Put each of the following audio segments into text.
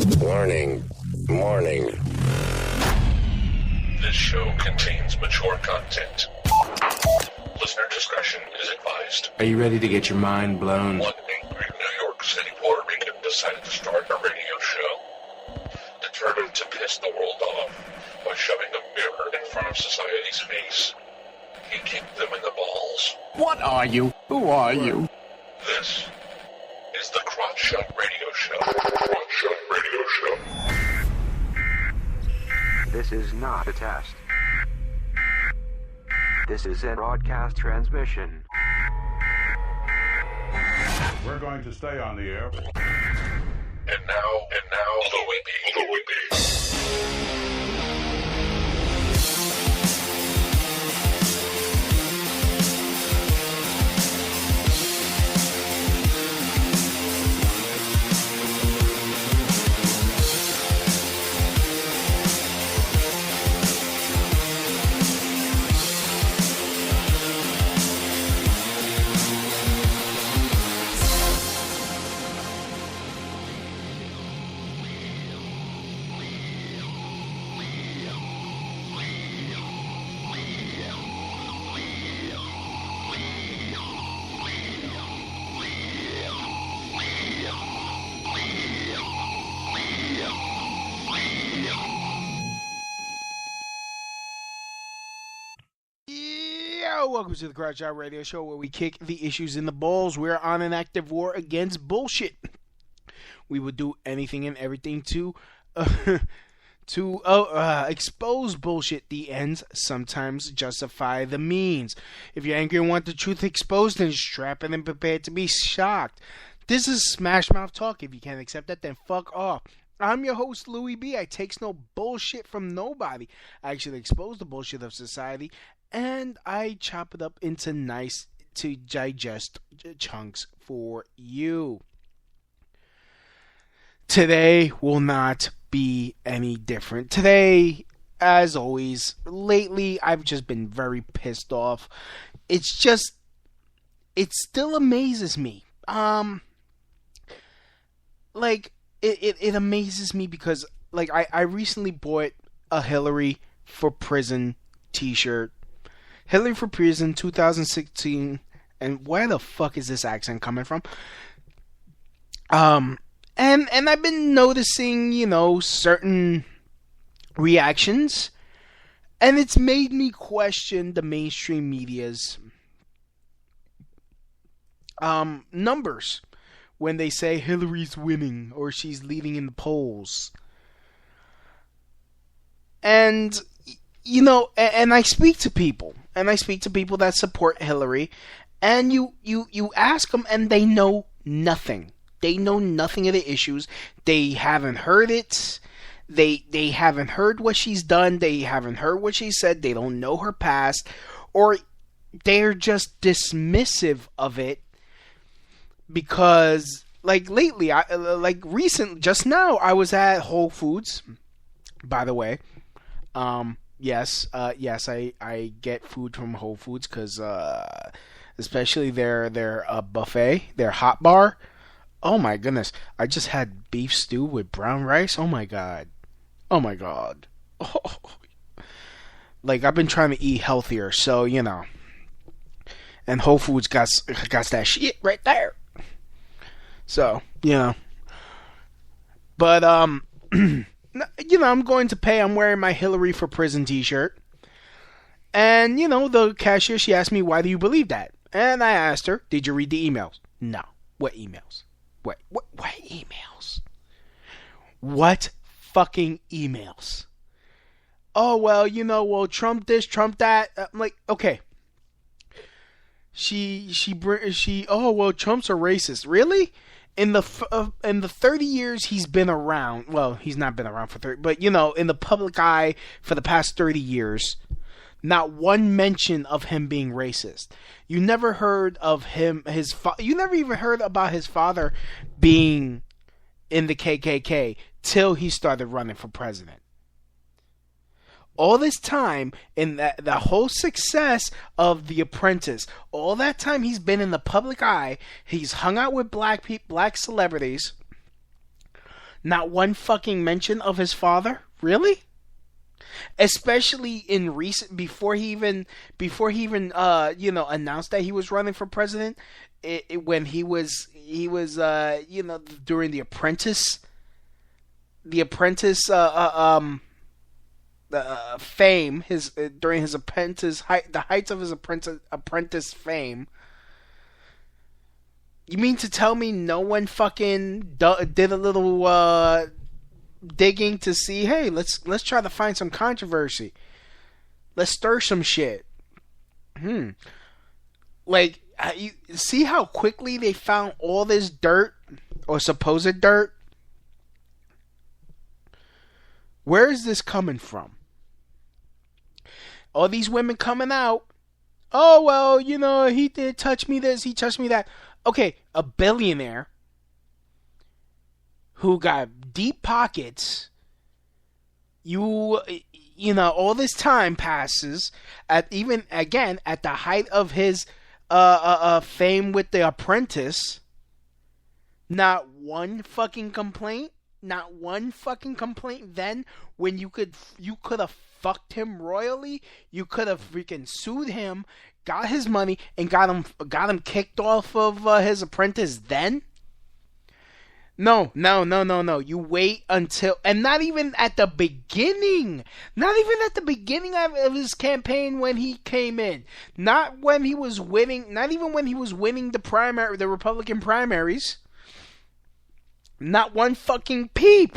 Warning. Warning. This show contains mature content. Listener discretion is advised. Are you ready to get your mind blown? One angry New York City Puerto Rican decided to start a radio show, determined to piss the world off by shoving a mirror in front of society's face. He kicked them in the balls. What are you? Who are you? This is the Crotch Shot Radio Show. Crotch Shot Radio Show. This is not a test. This is a broadcast transmission. We're going to stay on the air. And now, Louie Bee. Welcome to the Crotch Out Radio Show, where we kick the issues in the balls. We're on an active war against bullshit. We would do anything and everything to expose bullshit. The ends sometimes justify the means. If you're angry and want the truth exposed, then strap in and prepare to be shocked. This is Smash Mouth Talk. If you can't accept that, then fuck off. I'm your host, Louie Bee. I takes no bullshit from nobody. I actually expose the bullshit of society, and I chop it up into nice to digest chunks for you. Today will not be any different. Today, as always, lately I've just been very pissed off. It still amazes me. It amazes me because, I recently bought a Hillary for Prison t-shirt. Hillary for Prison 2016. And where the fuck is this accent coming from? And I've been noticing, certain reactions. And it's made me question the mainstream media's numbers when they say Hillary's winning or she's leading in the polls. And, and I speak to people. And I speak to people that support Hillary. And you ask them and they know nothing. They know nothing of the issues. They haven't heard it. They haven't heard what she's done. They haven't heard what she said. They don't know her past. Or they're just dismissive of it. Because, lately, just now, I was at Whole Foods, by the way. Yes, I get food from Whole Foods because, especially their buffet, their hot bar. Oh my goodness, I just had beef stew with brown rice. Oh my god. Oh. I've been trying to eat healthier, so, and Whole Foods got that shit right there. So, but, I'm going to pay. I'm wearing my Hillary for Prison t-shirt. And, the cashier, she asked me, why do you believe that? And I asked her, did you read the emails? No. What emails? What emails? What fucking emails? Oh, well, Trump this, Trump that. I'm like, okay. Oh, well, Trump's a racist. Really? In the 30 years he's been around, well, he's not been around for 30, but, in the public eye for the past 30 years, not one mention of him being racist. You never heard of him, you never even heard about his father being in the KKK till he started running for president. All this time, in the whole success of The Apprentice, all that time he's been in the public eye, he's hung out with black celebrities. Not one fucking mention of his father? Really? Especially in recent, before he even announced that he was running for president, when he was during the fame, during his the heights of his apprentice fame. You mean to tell me no one fucking did a little digging to see, hey, let's try to find some controversy. Let's stir some shit. Like, you see how quickly they found all this dirt, or supposed dirt? Where is this coming from? All these women coming out. Oh, well, he did touch me this, he touched me that. Okay, a billionaire who got deep pockets, all this time passes, at the height of his fame with The Apprentice, not one fucking complaint then, when you could have fucked him royally, you could have freaking sued him, got his money, and got him kicked off of his apprentice then? No. You wait until, and not even at the beginning of his campaign when he came in. Not when he was winning, not even when he was winning the Republican primaries. Not one fucking peep.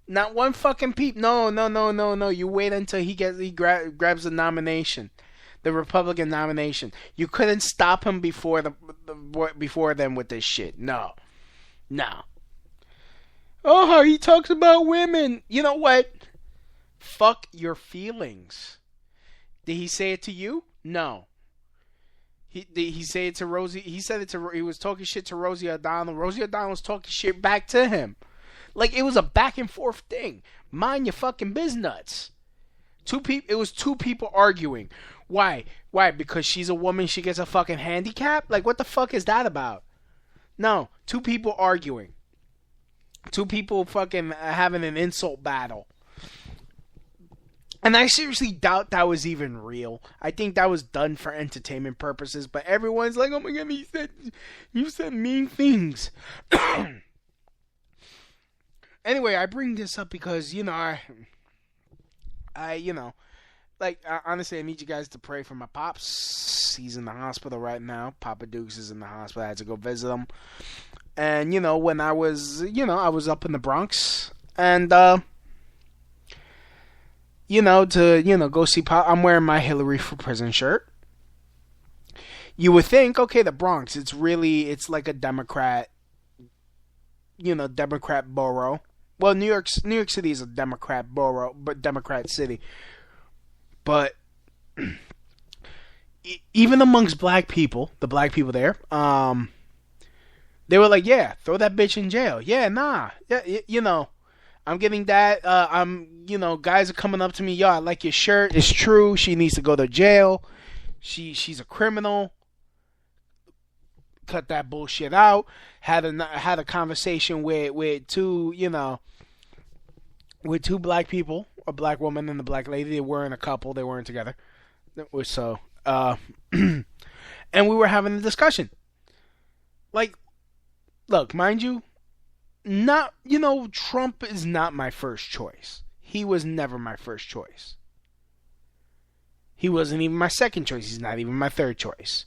Not one fucking peep. No. You wait until he grabs the nomination. The Republican nomination. You couldn't stop him before then with this shit. No. Oh, how he talks about women. You know what? Fuck your feelings. Did he say it to you? No. Did he say it to Rosie? He was talking shit to Rosie O'Donnell. Rosie O'Donnell was talking shit back to him. Like, it was a back and forth thing. Mind your fucking business. It was two people arguing. Why? Because she's a woman, she gets a fucking handicap? Like, what the fuck is that about? No, two people arguing. Two people fucking having an insult battle. And I seriously doubt that was even real. I think that was done for entertainment purposes, but everyone's like, oh my god, you said mean things. Anyway, I bring this up because, honestly, I need you guys to pray for my pops. He's in the hospital right now. Papa Dukes is in the hospital. I had to go visit him. And, when I was up in the Bronx. And, to go see Pop. I'm wearing my Hillary for Prison shirt. You would think, okay, the Bronx, it's like a Democrat, Democrat borough. Well, New York City is a Democrat borough, but Democrat city. But even amongst black people, the black people there, they were like, yeah, throw that bitch in jail. Yeah, nah. Yeah, I'm getting that. Guys are coming up to me, yo, I like your shirt. It's true. She needs to go to jail. She's a criminal. Cut that bullshit out. Had a conversation with two black people, a black woman and a black lady. They weren't a couple. They weren't together. So, and we were having a discussion. Like, look, mind you, Trump is not my first choice. He was never my first choice. He wasn't even my second choice. He's not even my third choice.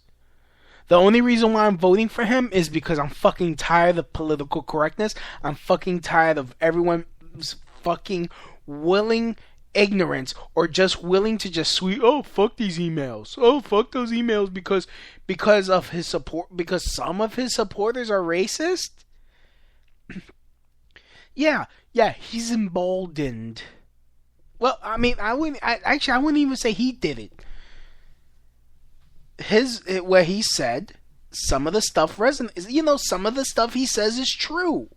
The only reason why I'm voting for him is because I'm fucking tired of political correctness. I'm fucking tired of everyone's fucking willing ignorance, or just willing to just fuck these emails. Oh, fuck those emails because of his support, because some of his supporters are racist. Yeah, he's emboldened. Well, I mean, I wouldn't even say he did it. Where he said some of the stuff resonates. Some of the stuff he says is true.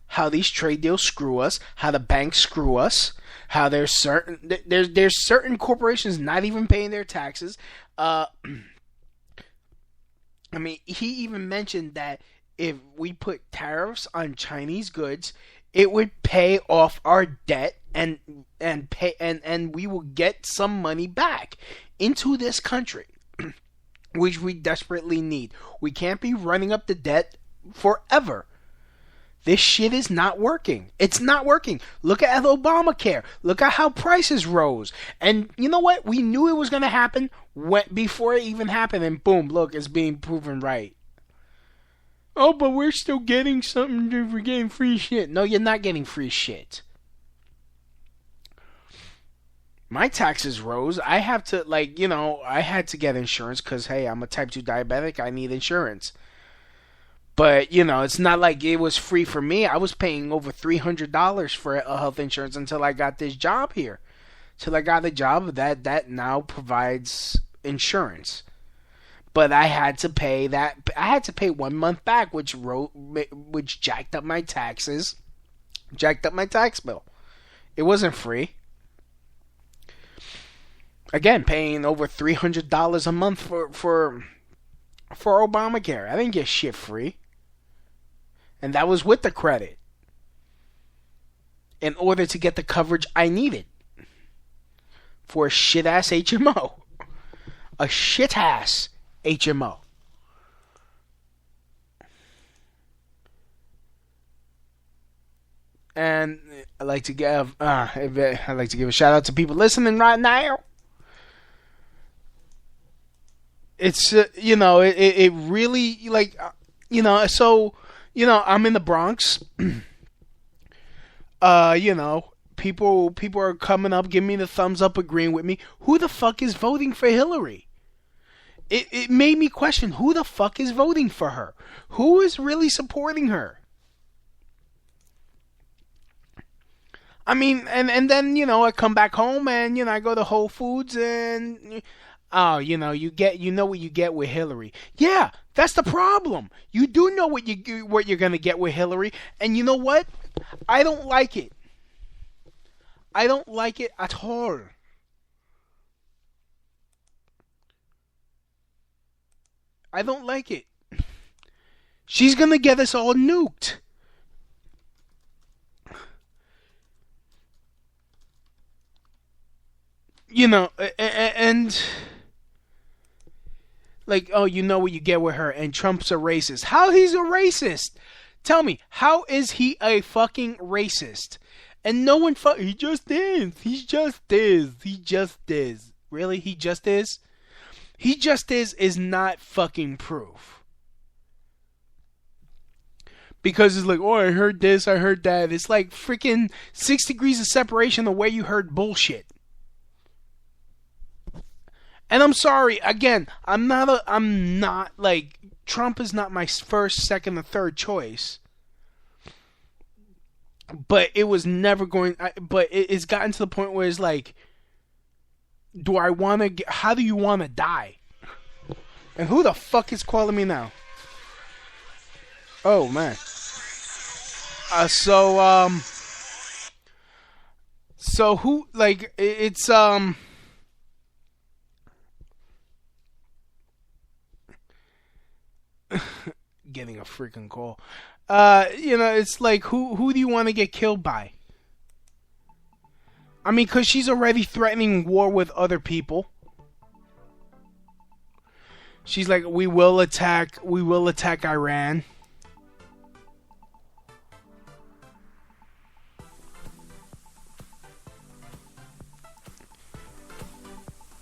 How these trade deals screw us, how the banks screw us, how there's certain corporations not even paying their taxes. I mean, he even mentioned that if we put tariffs on Chinese goods, it would pay off our debt and we will get some money back into this country, which we desperately need. We can't be running up the debt forever. This shit is not working. It's not working. Look at Obamacare. Look at how prices rose. And you know what? We knew it was going to happen before it even happened. And boom, look, it's being proven right. Oh, but we're still getting something. We're getting free shit. No, you're not getting free shit. My taxes rose. I have to, I had to get insurance because, hey, I'm a type 2 diabetic. I need insurance. But, it's not like it was free for me. I was paying over $300 for a health insurance until I got this job here. Till I got a job that now provides insurance. But I had to pay that. I had to pay 1 month back, which jacked up my taxes. Jacked up my tax bill. It wasn't free. Again, paying over $300 a month for Obamacare. I didn't get shit free. And that was with the credit. In order to get the coverage I needed. For a shit-ass HMO. A shit-ass HMO. And I'd like to give a shout out to people listening right now. It's it really so I'm in the Bronx. People are coming up, giving me the thumbs up, agreeing with me. Who the fuck is voting for Hillary? It made me question who the fuck is voting for her. Who is really supporting her? I mean, and then I come back home and I go to Whole Foods and. Oh, you know what you get with Hillary. Yeah, that's the problem. You do know what you're gonna get with Hillary, and you know what? I don't like it. I don't like it at all. I don't like it. She's gonna get us all nuked. And you know what you get with her, and Trump's a racist. How he's a racist? Tell me, how is he a fucking racist? And no one he just is. He just is. He just is. Really? He just is? He just is not fucking proof. Because it's like, oh, I heard this, I heard that. It's like freaking 6 degrees of separation the way you heard bullshit. And I'm sorry, again, Trump is not my first, second, or third choice. But it was never it's gotten to the point where it's like, how do you want to die? And who the fuck is calling me now? Oh, man. So who, it's, getting a freaking call. It's like, who do you want to get killed by? I mean, because she's already threatening war with other people. She's like, we will attack Iran.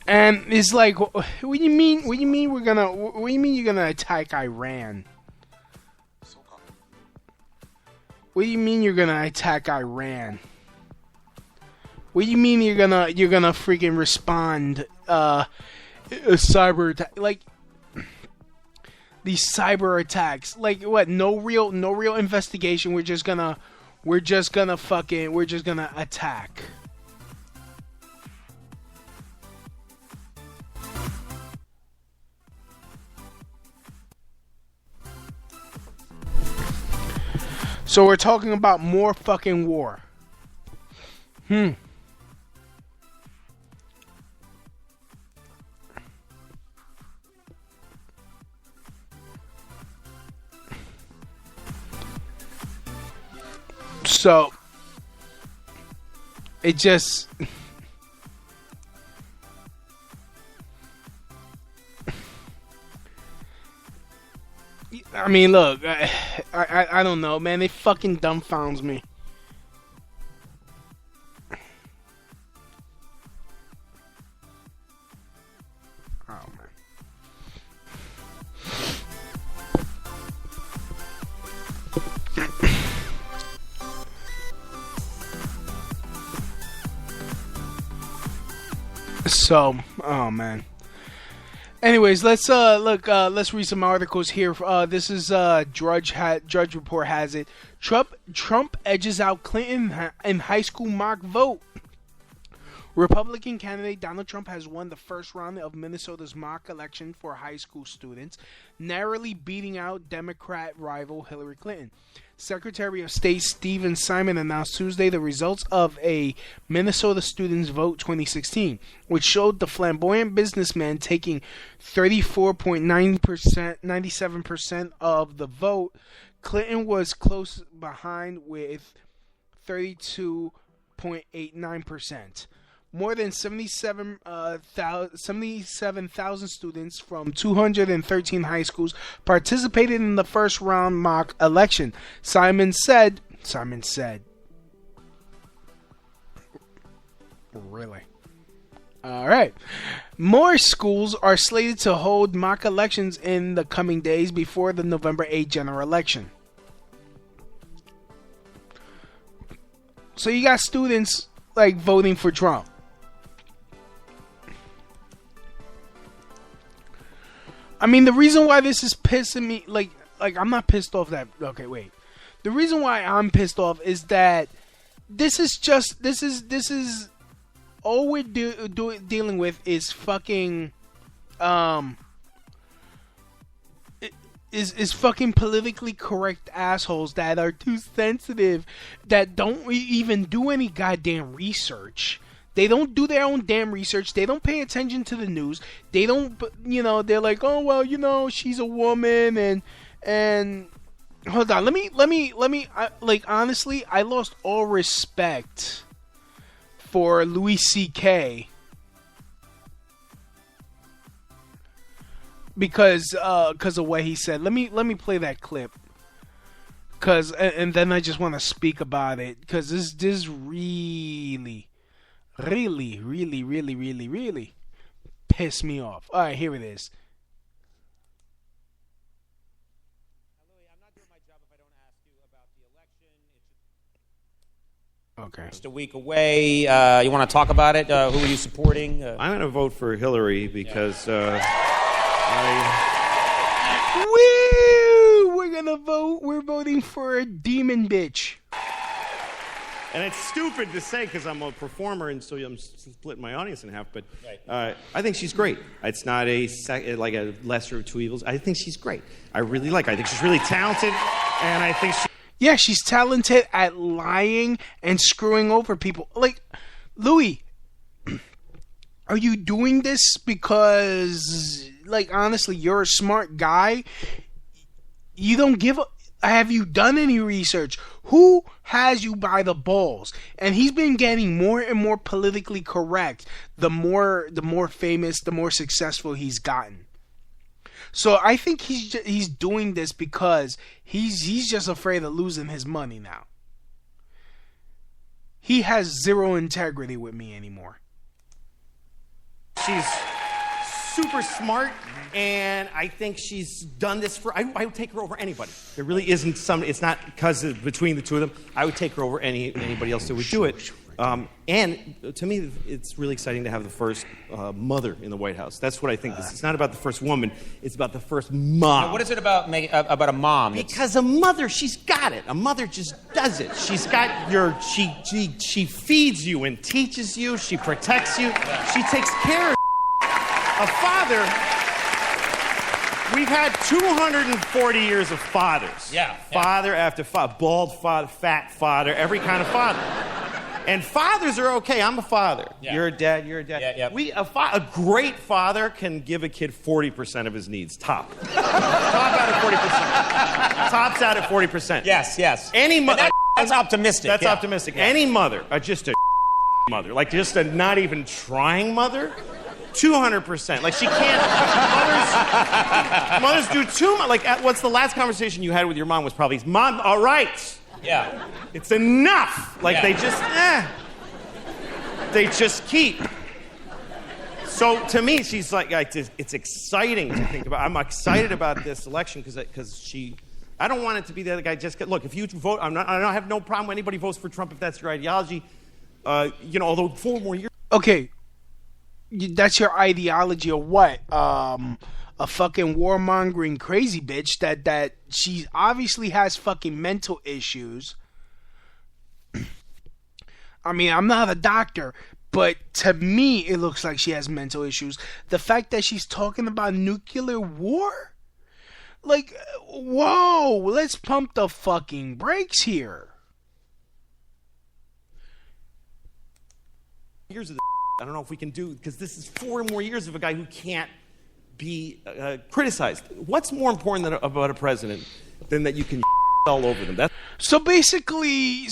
And it's like, what do you mean you're gonna attack Iran? What do you mean you're gonna attack Iran? What do you mean you're gonna freaking respond a cyber attack? Like these cyber attacks. Like what? No real investigation. We're just gonna attack. So we're talking about more fucking war. So it just I mean, look, I don't know, man. It fucking dumbfounds me. Oh, man. So, oh man. Anyways, let's let's read some articles here. This is Drudge Report has it. Trump edges out Clinton in high school mock vote. Republican candidate Donald Trump has won the first round of Minnesota's mock election for high school students, narrowly beating out Democrat rival Hillary Clinton. Secretary of State Stephen Simon announced Tuesday the results of a Minnesota Students' Vote 2016, which showed the flamboyant businessman taking 34.9%, 97% of the vote. Clinton was close behind with 32.89%. More than 77,000 students from 213 high schools participated in the first round mock election. Simon said, really? All right. More schools are slated to hold mock elections in the coming days before the November 8 general election. So you got students like voting for Trump. I mean, the reason why this is pissing me, like I'm not pissed off that. Okay, wait. The reason why I'm pissed off is that this is all we're dealing with is fucking is fucking politically correct assholes that are too sensitive, that don't even do any goddamn research. They don't do their own damn research. They don't pay attention to the news. They don't, they're like, oh well, she's a woman and hold on. Let me. Honestly, I lost all respect for Louis C.K. because of what he said. Let me play that clip. And then I just want to speak about it because this really pissed me off. All right, here it is. Louie, I'm not doing my job if I don't ask you about the election. Okay. Just a week away. You want to talk about it? Who are you supporting? I'm going to vote for Hillary because Woo! We're gonna vote. We're voting for a demon bitch. And it's stupid to say because I'm a performer and so I'm splitting my audience in half, but I think she's great. It's not like a lesser of two evils. I think she's great. I really like her. I think she's really talented, and I think yeah, she's talented at lying and screwing over people. Like, Louis, are you doing this because, like, honestly, you're a smart guy? You don't give a... Have you done any research? Who has you by the balls? And he's been getting more and more politically correct the more famous, the more successful he's gotten. So I think he's doing this because he's just afraid of losing his money now. He has zero integrity with me anymore. she's super smart, and I think she's done this for... I would take her over anybody. There really isn't some... It's not because between the two of them. I would take her over anybody else that would do it. And to me, it's really exciting to have the first mother in the White House. That's what I think. It's not about the first woman. It's about the first mom. Now, what is it about a mom? Because a mother, she's got it. A mother just does it. She's got your... She feeds you and teaches you. She protects you. She takes care of a father... We've had 240 years of fathers. Yeah. Father after father. Bald father, fat father, every kind of father. And fathers are okay. I'm a father. Yeah. You're a dad. You're a dad. Yeah. A great father can give a kid 40% of his needs. Top out at 40%. Tops out at 40%. Yes. Any mother. That's optimistic. That's yeah. optimistic. Yeah. Any mother, just a mother, like just a not even trying mother, 200%. Like she can't. Mothers do too much. Like what's the last conversation you had with your mom was probably, Mom, all right. Yeah. It's enough. Like they just keep. So to me, she's like it's exciting to think about. I'm excited about this election because she. I don't want it to be the other guy. Look, if you vote, I don't have no problem. Anybody votes for Trump if that's your ideology. Although 4 more years. Okay, that's your ideology or what? A fucking warmongering crazy bitch that she obviously has fucking mental issues. I mean, I'm not a doctor, but to me, it looks like she has mental issues. The fact that she's talking about nuclear war? Like, whoa, let's pump the fucking brakes here. Years of I don't know if we can do, because this is 4 more years of a guy who can't be criticized. What's more important about a president than that you can all over them? So basically,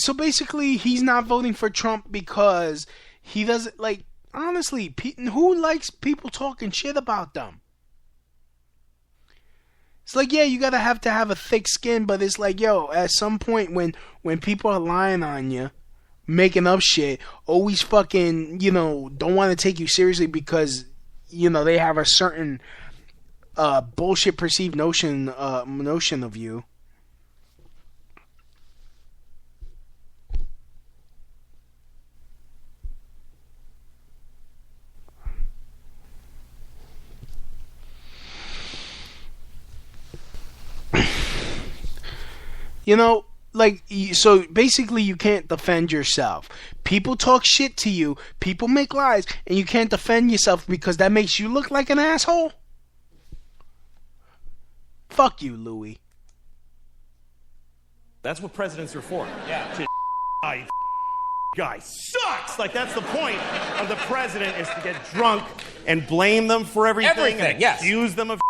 he's not voting for Trump because he doesn't like. Honestly, who likes people talking shit about them? It's like, yeah, you gotta have to have a thick skin, but it's like, yo, at some point when people are lying on you, making up shit, always fucking, don't want to take you seriously because, they have a certain bullshit perceived notion of you. So basically you can't defend yourself. People talk shit to you, people make lies, and you can't defend yourself because that makes you look like an asshole? Fuck you, Louie. That's what presidents are for. Yeah. Guy sucks! Like, that's the point of the president, is to get drunk and blame them for everything. And accuse them of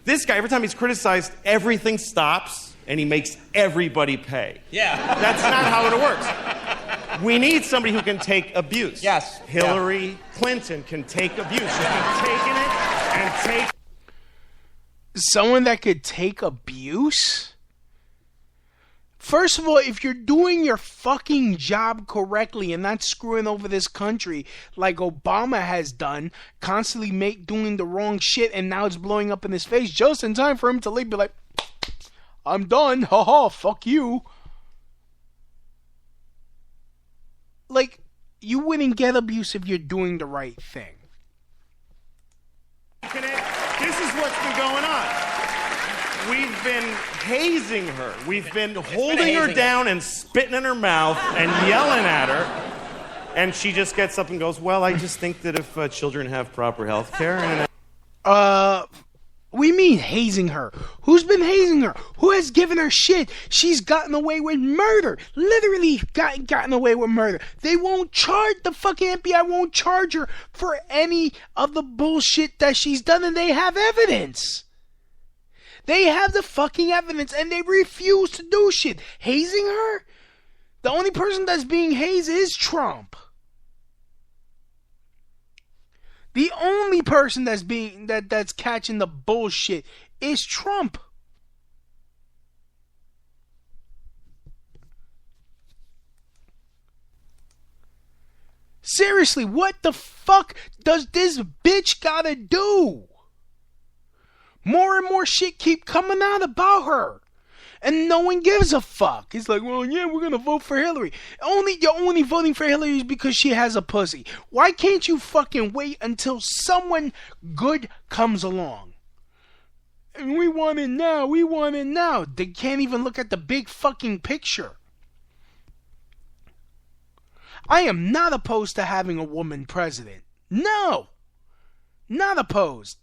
This guy, every time he's criticized, everything stops. And he makes everybody pay. Yeah. That's not how it works. We need somebody who can take abuse. Yes. Hillary Clinton can take abuse. She's been taking it and take. Someone that could take abuse? First of all, if you're doing your fucking job correctly and not screwing over this country like Obama has done, constantly doing the wrong shit, and now it's blowing up in his face just in time for him to leave, be like, I'm done. Haha, fuck you. Like, you wouldn't get abuse if you're doing the right thing. This is what's been going on. We've been hazing her. We've been holding her down and spitting in her mouth and yelling at her. And she just gets up and goes, well, I just think that if children have proper health care and... We mean hazing her. Who's been hazing her? Who has given her shit? She's gotten away with murder. Literally gotten away with murder. They won't charge, the fucking FBI won't charge her for any of the bullshit that she's done, and they have evidence. They have the fucking evidence, and they refuse to do shit. Hazing her? The only person that's being hazed is Trump. The only person that's catching the bullshit is Trump. Seriously, what the fuck does this bitch gotta do? More and more shit keep coming out about her. And no one gives a fuck. It's like, well, yeah, we're gonna vote for Hillary. You're only voting for Hillary is because she has a pussy. Why can't you fucking wait until someone good comes along? And we want it now. We want it now. They can't even look at the big fucking picture. I am not opposed to having a woman president. No. Not opposed.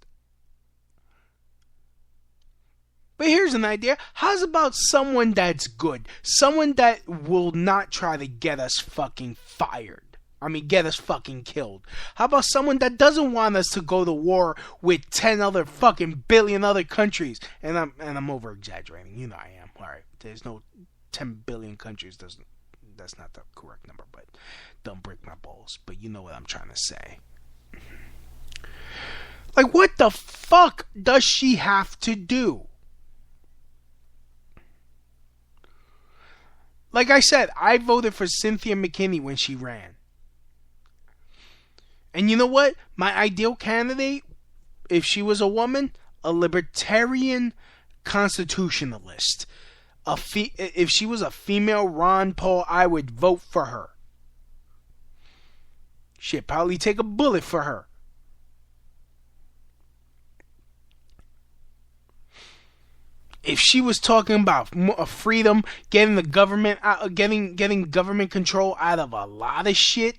But here's an idea. How's about someone that's good? Someone that will not try to get us fucking fired. Get us fucking killed. How about someone that doesn't want us to go to war with 10 other fucking billion other countries? And I'm over exaggerating. You know I am. All right. There's no 10 billion countries. That's not the correct number, but don't break my balls. But you know what I'm trying to say. Like, what the fuck does she have to do? Like I said, I voted for Cynthia McKinney when she ran. And you know what? My ideal candidate, if she was a woman, a libertarian constitutionalist. If she was a female Ron Paul, I would vote for her. Shit, probably take a bullet for her. If she was talking about freedom, getting the government out, getting government control out of a lot of shit.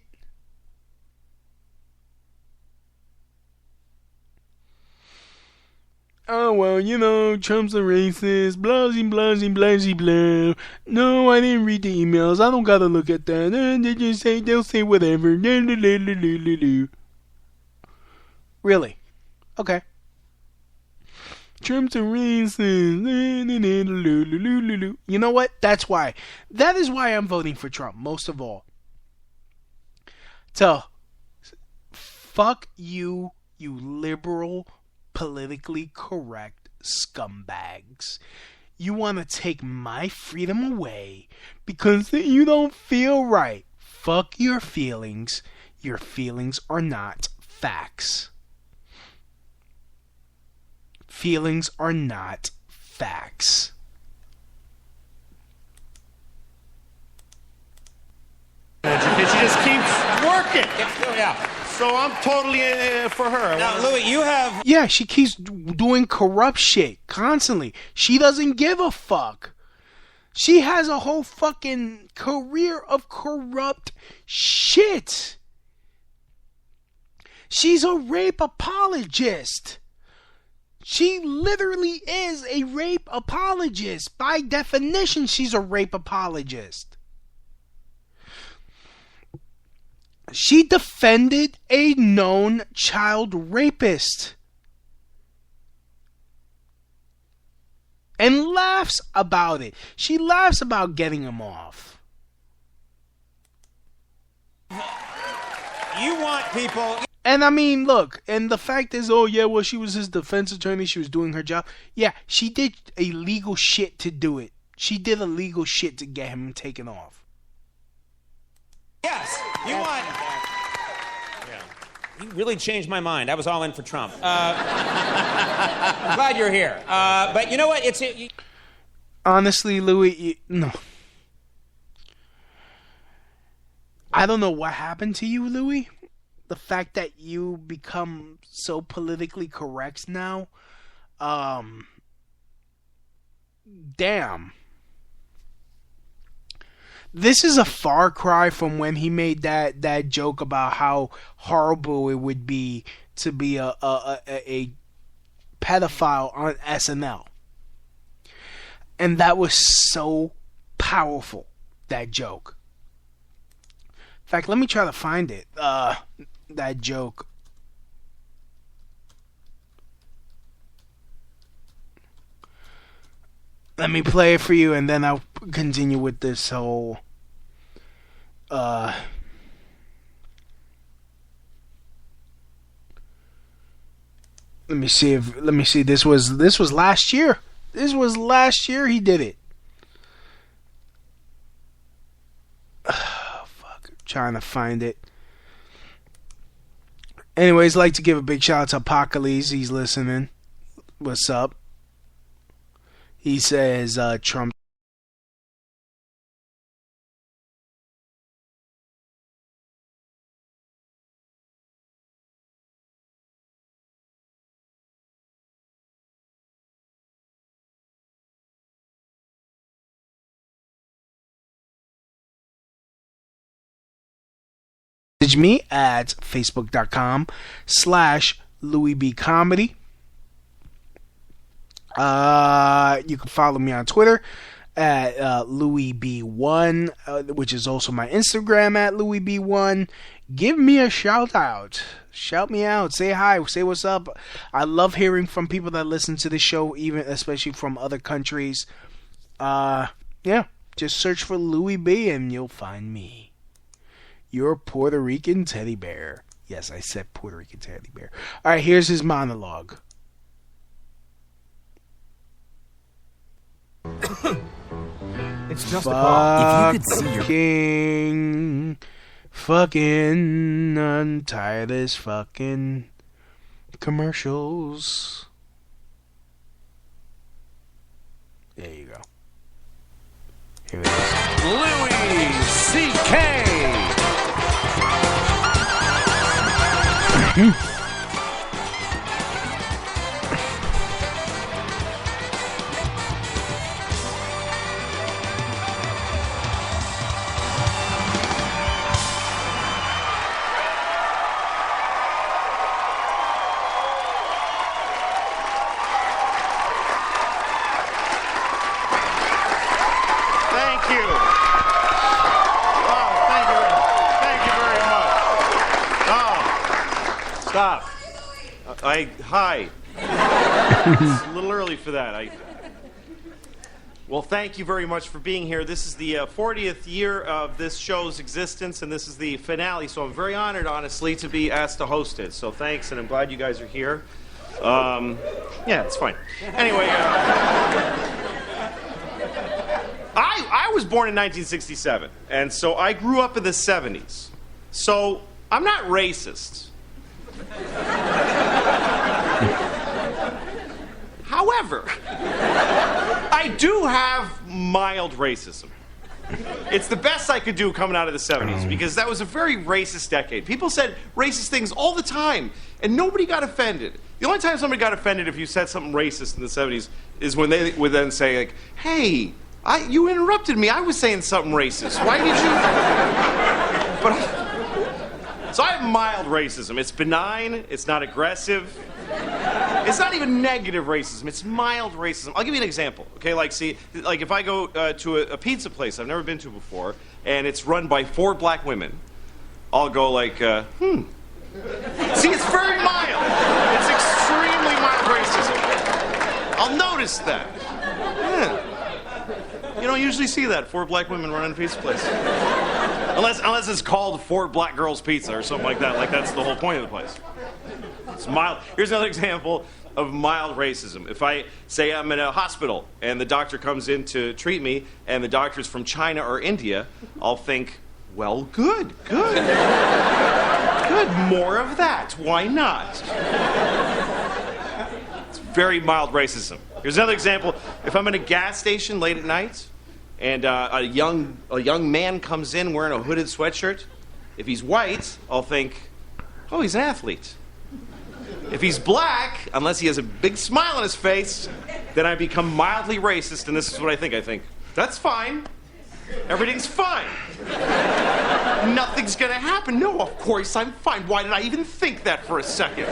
Oh, well, you know, Trump's a racist, blah, blah, blah, blah, blah. No, I didn't read the emails. I don't gotta look at that. They'll say whatever. Really? Okay. Trump's a racist. You know what? That's why. That is why I'm voting for Trump, most of all. So, fuck you, you liberal, politically correct scumbags. You want to take my freedom away because you don't feel right. Fuck your feelings. Your feelings are not facts. Feelings are not facts. She just keeps working. Yeah. So I'm totally for her. Now, Louie, you have... Yeah, she keeps doing corrupt shit constantly. She doesn't give a fuck. She has a whole fucking career of corrupt shit. She's a rape apologist. She literally is a rape apologist. By definition, she's a rape apologist. She defended a known child rapist. And laughs about it. She laughs about getting him off. You want people... And I mean, look, and the fact is, oh yeah, well, she was his defense attorney, she was doing her job. Yeah, she did illegal shit to do it. She did illegal shit to get him taken off. Yes, you want... You really changed my mind. I was all in for Trump. I'm glad you're here. But you know what? Honestly, Louie, no. I don't know what happened to you, Louie. The fact that you become so politically correct now. Damn. This is a far cry from when he made that joke about how horrible it would be to be a pedophile on SNL. And that was so powerful, that joke. In fact, let me try to find it. That joke. Let me play it for you, and then I'll continue with this whole. Let me see. This was last year. This was last year he did it. Fuck. Trying to find it. Anyways, like to give a big shout out to Apocalypse. He's listening. What's up? He says Trump. Message me at facebook.com/Louie Bee Comedy. You can follow me on Twitter at LouieB1, which is also my Instagram at LouieB1. Give me a shout out. Shout me out. Say hi. Say what's up. I love hearing from people that listen to the show, even especially from other countries. Yeah, just search for Louie B and you'll find me. Your Puerto Rican teddy bear. Yes, I said Puerto Rican teddy bear. All right, here's his monologue. It's just a call. If you could see fucking untie this fucking commercials. There you go. Here it is. Louis C.K. Stop. Hi. It's a little early for that. Well, thank you very much for being here. This is the 40th year of this show's existence, and this is the finale, so I'm very honored, honestly, to be asked to host it. So thanks, and I'm glad you guys are here. Yeah, it's fine. Anyway, I was born in 1967, and so I grew up in the 70s. So I'm not racist. However, I do have mild racism. It's the best I could do coming out of the 70s because that was a very racist decade. People said racist things all the time and nobody got offended. The only time somebody got offended if you said something racist in the 70s is when they would then say, like, hey, you interrupted me. I was saying something racist. Why did you... So I have mild racism. It's benign. It's not aggressive. It's not even negative racism. It's mild racism. I'll give you an example. Okay, like if I go to a pizza place I've never been to before, and it's run by 4 black women, I'll go like, See, it's very mild. It's extremely mild racism. I'll notice that. Yeah. You don't usually see that, 4 black women running a pizza place. Unless it's called 4 Black Girls Pizza or something like that. Like, that's the whole point of the place. It's mild. Here's another example of mild racism. If I say I'm in a hospital and the doctor comes in to treat me and the doctor's from China or India, I'll think, well, good. Good, more of that. Why not? It's very mild racism. Here's another example. If I'm in a gas station late at night and a young man comes in wearing a hooded sweatshirt, if he's white, I'll think, oh, he's an athlete. If he's black, unless he has a big smile on his face, then I become mildly racist, and this is what I think. I think, that's fine. Everything's fine. Nothing's gonna happen. No, of course I'm fine. Why did I even think that for a second?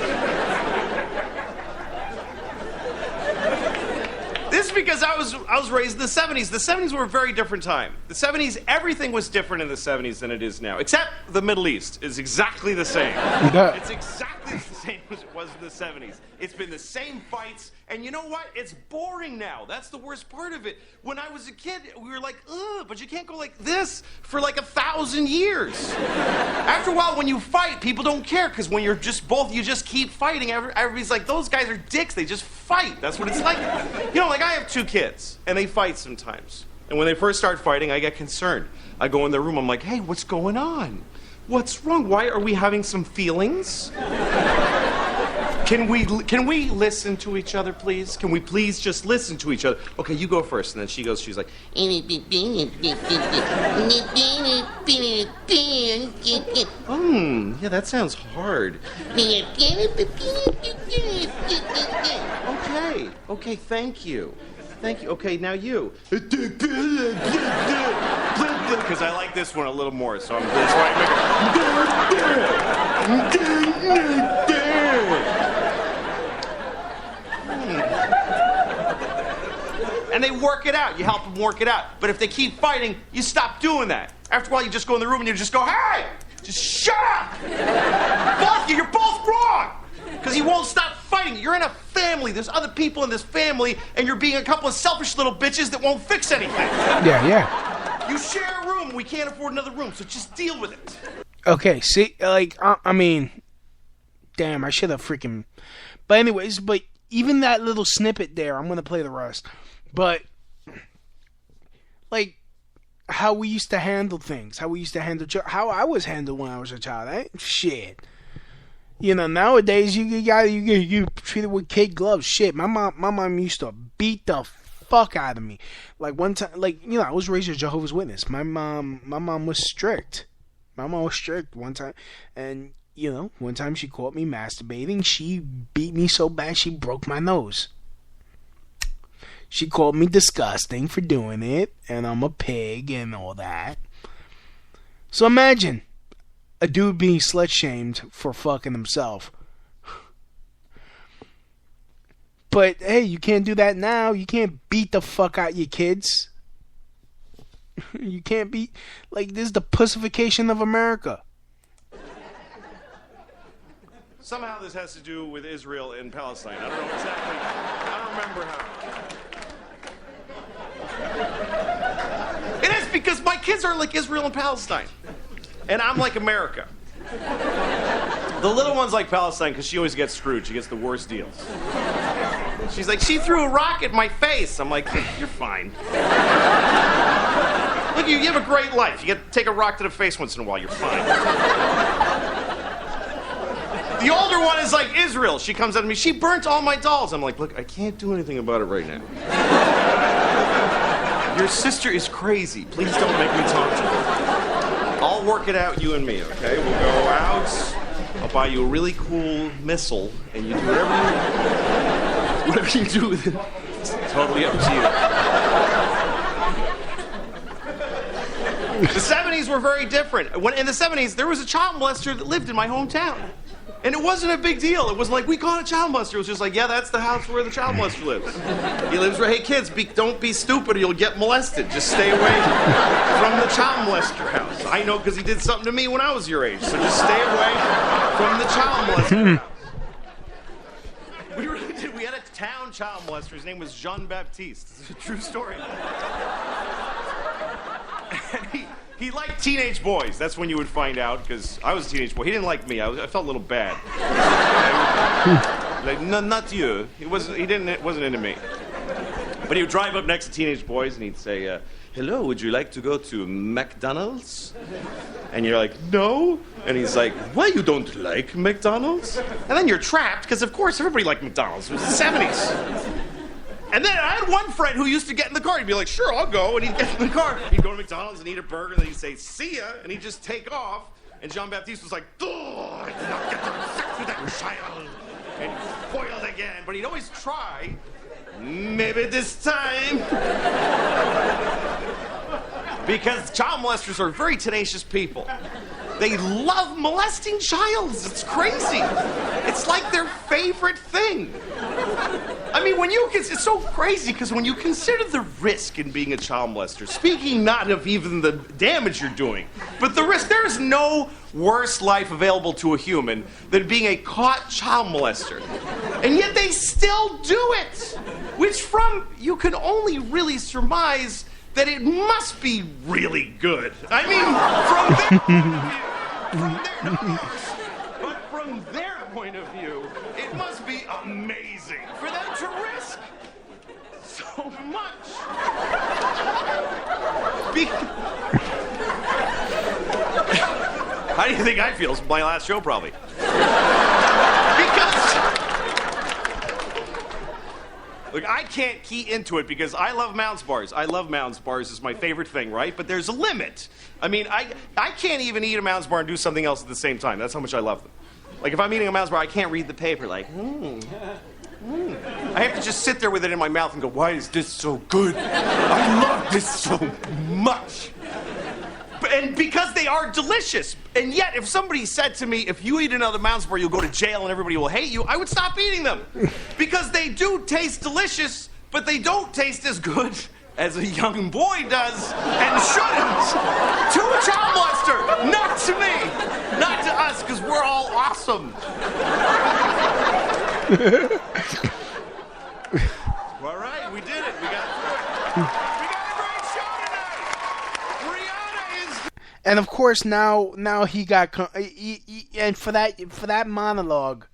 This is because I was raised in the 70s. The 70s were a very different time. The 70s, everything was different in the 70s than it is now. Except the Middle East is exactly the same. It's exactly the same as it was in the 70s. It's been the same fights, and you know what? It's boring now. That's the worst part of it. When I was a kid, we were like, ugh, but you can't go like this for like 1,000 years. After a while, when you fight, people don't care, because when you're just both, you just keep fighting. Everybody's like, those guys are dicks. They just fight. That's what it's like. You know, like I have 2 kids, and they fight sometimes. And when they first start fighting, I get concerned. I go in their room, I'm like, hey, what's going on? What's wrong? Why are we having some feelings? Can we listen to each other, please? Can we please just listen to each other? Okay, you go first. And then she's like, yeah, that sounds hard. Okay, thank you. Okay, now you. Because I like this one a little more, so that's why I make And they work it out. You help them work it out. But if they keep fighting, you stop doing that. After a while, you just go in the room and you just go, hey, just shut up. Both of you, you're both wrong. Because he won't stop fighting. You're in a family. There's other people in this family, and you're being a couple of selfish little bitches that won't fix anything. Yeah. You share a room. We can't afford another room, so just deal with it. Okay, see, like, I mean, damn, I should have freaking... But anyways, but even that little snippet there, I'm going to play the rest. But, like, how we used to handle things, how how I was handled when I was a child, shit. You know, nowadays you treat it with kid gloves. Shit, my mom used to beat the fuck out of me. Like one time, like, you know, I was raised a Jehovah's Witness. My mom was strict. My mom was strict one time, and you know, one time she caught me masturbating. She beat me so bad she broke my nose. She called me disgusting for doing it, and I'm a pig and all that. So imagine a dude being slut-shamed for fucking himself. But, hey, you can't do that now. You can't beat the fuck out your kids. You can't beat... Like, this is the pussification of America. Somehow this has to do with Israel and Palestine. I don't know exactly. I don't remember how. It is because my kids are like Israel and Palestine. And I'm like America. The little one's like Palestine because she always gets screwed. She gets the worst deals. She's like, she threw a rock at my face. I'm like, you're fine. Look, you have a great life. You get to take a rock to the face once in a while. You're fine. The older one is like Israel. She comes up to me. She burnt all my dolls. I'm like, look, I can't do anything about it right now. Your sister is crazy. Please don't make me talk to her. I'll work it out, you and me, okay? We'll go out. I'll buy you a really cool missile, and you do whatever you do with it. It's totally up to you. The 70s were very different. In the 70s, there was a child molester that lived in my hometown. And it wasn't a big deal. It wasn't like, we caught a child molester. It was just like, yeah, that's the house where the child molester lives. He lives where, hey, kids, don't be stupid or you'll get molested. Just stay away from the child molester house. I know because he did something to me when I was your age. So just stay away from the child molester house. We really did. We had a town child molester. His name was Jean-Baptiste. It's a true story. And he liked teenage boys. That's when you would find out, because I was a teenage boy. He didn't like me. I felt a little bad. Like, no, not you. He wasn't into me. But he would drive up next to teenage boys and he'd say, hello, would you like to go to McDonald's? And you're like, no. And he's like, why you don't like McDonald's? And then you're trapped, because of course everybody liked McDonald's. It was the 70s. And then I had one friend who used to get in the car. He'd be like, sure, I'll go. And he'd get in the car. He'd go to McDonald's and eat a burger. And then he'd say, see ya. And he'd just take off. And Jean-Baptiste was like, I did not get to have sex with that child. And foiled again. But he'd always try. Maybe this time. Because child molesters are very tenacious people. They love molesting childs. It's crazy. It's like their favorite thing. I mean, it's so crazy because when you consider the risk in being a child molester, speaking not of even the damage you're doing, but the risk, there is no worse life available to a human than being a caught child molester. And yet they still do it. Which you can only really surmise that it must be really good. I mean, from their point of view, it must be amazing for them to risk so much. How do you think I feel? It's my last show, probably. Look, I can't key into it because I love Mounds bars. I love Mounds bars. It's my favorite thing, right? But there's a limit. I mean, I can't even eat a Mounds bar and do something else at the same time. That's how much I love them. Like, if I'm eating a Mounds bar, I can't read the paper like, I have to just sit there with it in my mouth and go, why is this so good? I love this so much. And because they are delicious. And yet, if somebody said to me, if you eat another Mounds bar, you'll go to jail and everybody will hate you, I would stop eating them. Because they do taste delicious, but they don't taste as good as a young boy does and shouldn't. To a child molester, not to me, not to us, because we're all awesome. All right, we did it. We got through it. We got a great show tonight. Rihanna is. And of course, now he got and for that monologue,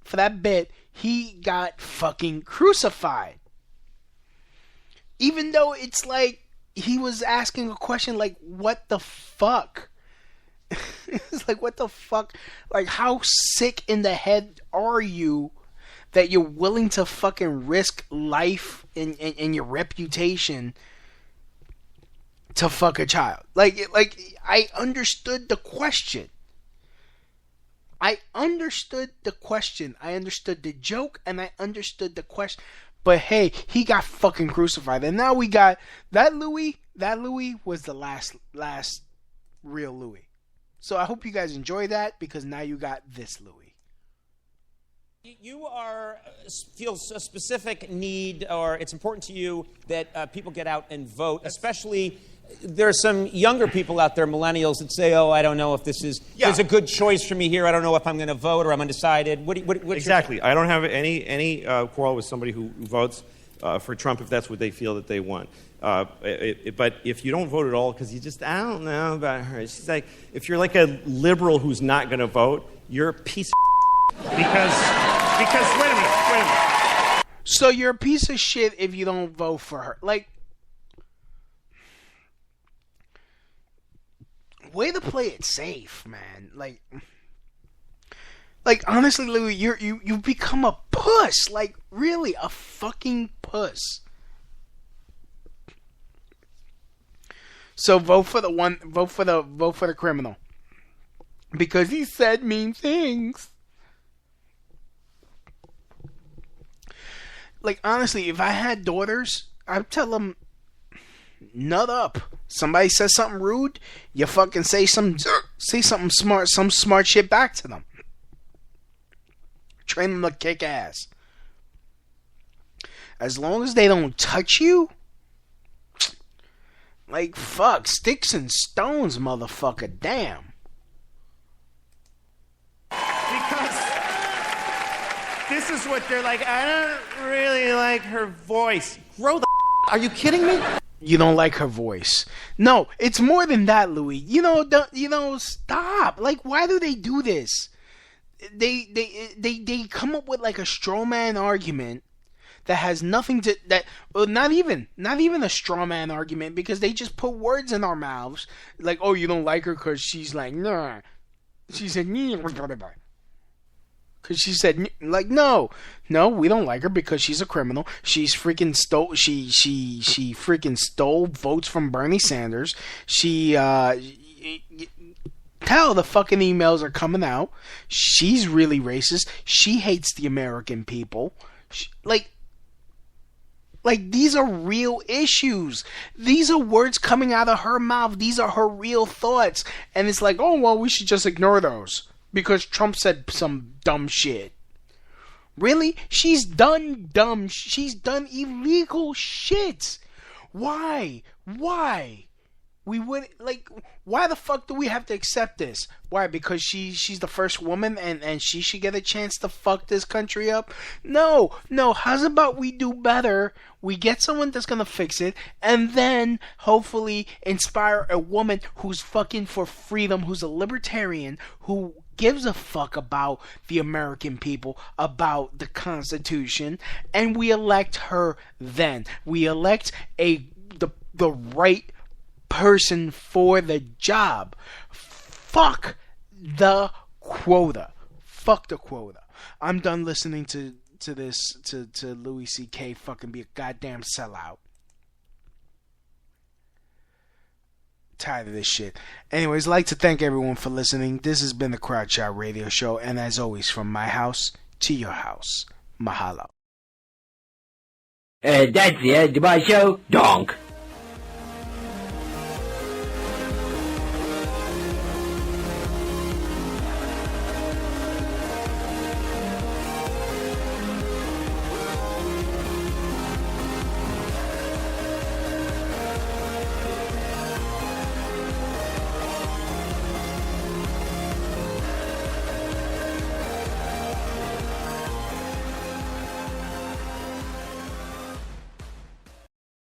for that bit, he got fucking crucified. Even though it's like he was asking a question like, what the fuck? It's like, what the fuck? Like, how sick in the head are you that you're willing to fucking risk life and your reputation to fuck a child? Like I understood the question. I understood the question. I understood the joke, and I understood the question. But hey, he got fucking crucified. And now we got that Louie. That Louie was the last real Louie. So I hope you guys enjoy that, because now you got this Louie. You feel a specific need, or it's important to you that people get out and vote, especially. There are some younger people out there, millennials, that say, "Oh, I don't know if there's a good choice for me here. I don't know if I'm going to vote, or I'm undecided." What's exactly. I don't have any quarrel with somebody who votes for Trump if that's what they feel that they want. But if you don't vote at all because I don't know about her. She's like, if you're like a liberal who's not going to vote, you're a piece of because wait a minute. So you're a piece of shit if you don't vote for her. Like, way to play it safe, man. Like honestly, Louie, you've become a puss. Like, really, a fucking puss. So vote for the criminal, because he said mean things. Like, honestly, if I had daughters, I'd tell them, nut up. Somebody says something rude, you fucking say something smart, some smart shit back to them. Train them to kick ass. As long as they don't touch you, like, fuck, sticks and stones, motherfucker, damn. Because this is what they're like, I don't really like her voice. Grow the Are you kidding me? You don't like her voice. No, it's more than that, Louie. Stop. Like, why do they do this? They come up with like a straw man argument that has nothing to not even a straw man argument, because they just put words in our mouths like, oh, you don't like her because she's like, nah. She said, because she said, like, no, we don't like her because she's a criminal. She's freaking stole. She freaking stole votes from Bernie Sanders. Tell the fucking emails are coming out. She's really racist. She hates the American people. Like, these are real issues. These are words coming out of her mouth. These are her real thoughts. And it's like, oh, well, we should just ignore those because Trump said some dumb shit. Really? She's done illegal shit. Why? We would, like, why the fuck do we have to accept this? Why? Because she's the first woman and she should get a chance to fuck this country up? No. How's about we do better? We get someone that's gonna fix it, and then hopefully inspire a woman who's fucking for freedom, who's a libertarian, who gives a fuck about the American people, about the Constitution, and we elect her then. We elect the right person for the job. Fuck the quota. Fuck the quota. I'm done listening to Louis C.K. fucking be a goddamn sellout. Tired of this shit. Anyways, I'd like to thank everyone for listening. This has been the Crowd Shot Radio Show, and as always, from my house to your house, mahalo. That's the end of my show. Donk.